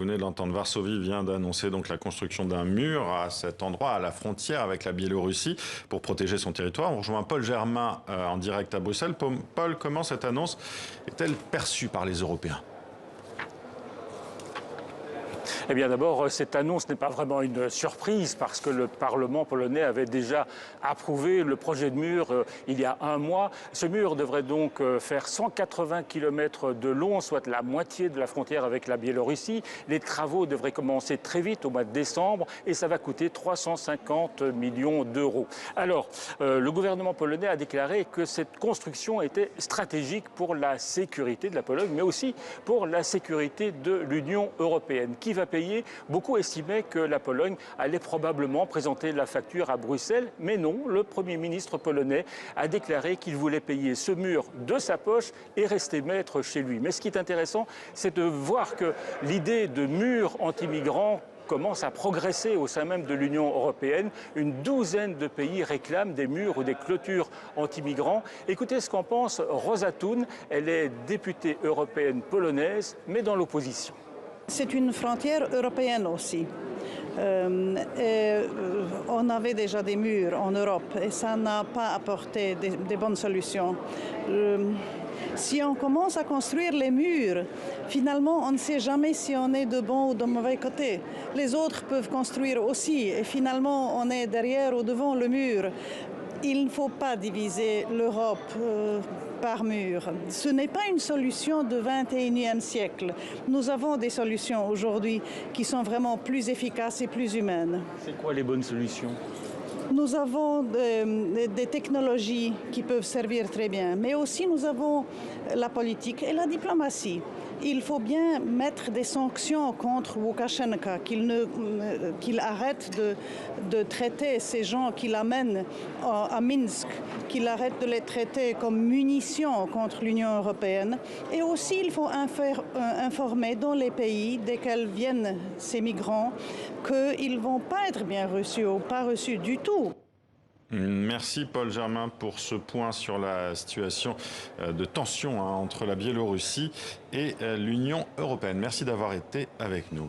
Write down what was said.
Vous venez de l'entendre, Varsovie vient d'annoncer donc la construction d'un mur à cet endroit, à la frontière avec la Biélorussie, pour protéger son territoire. On rejoint Paul Germain en direct à Bruxelles. Paul, comment cette annonce est-elle perçue par les Européens ? Eh bien d'abord, cette annonce n'est pas vraiment une surprise parce que le Parlement polonais avait déjà approuvé le projet de mur il y a un mois. Ce mur devrait donc faire 180 km de long, soit la moitié de la frontière avec la Biélorussie. Les travaux devraient commencer très vite, au mois de décembre, et ça va coûter 350 millions d'euros. Alors, le gouvernement polonais a déclaré que cette construction était stratégique pour la sécurité de la Pologne, mais aussi pour la sécurité de l'Union européenne. Qui va payer ? Beaucoup estimaient que la Pologne allait probablement présenter la facture à Bruxelles, mais non, le Premier ministre polonais a déclaré qu'il voulait payer ce mur de sa poche et rester maître chez lui. Mais ce qui est intéressant, c'est de voir que l'idée de mur anti-migrants commence à progresser au sein même de l'Union européenne. Une douzaine de pays réclament des murs ou des clôtures anti-migrants. Écoutez ce qu'en pense Rosa Thun. Elle est députée européenne polonaise, mais dans l'opposition. C'est une frontière européenne aussi. On avait déjà des murs en Europe et ça n'a pas apporté de bonnes solutions. Si on commence à construire les murs, finalement, on ne sait jamais si on est de bon ou de mauvais côté. Les autres peuvent construire aussi et finalement, on est derrière ou devant le mur. Il ne faut pas diviser l'Europe par mur. Ce n'est pas une solution du XXIe siècle. Nous avons des solutions aujourd'hui qui sont vraiment plus efficaces et plus humaines. C'est quoi les bonnes solutions ? Nous avons des technologies qui peuvent servir très bien, mais aussi nous avons la politique et la diplomatie. Il faut bien mettre des sanctions contre Loukachenko, qu'il arrête de traiter ces gens qu'il amène à Minsk, qu'il arrête de les traiter comme munitions contre l'Union européenne. Et aussi, il faut informer dans les pays desquels viennent ces migrants qu'ils ne vont pas être bien reçus ou pas reçus du tout. Merci Paul Germain pour ce point sur la situation de tension entre la Biélorussie et l'Union européenne. Merci d'avoir été avec nous.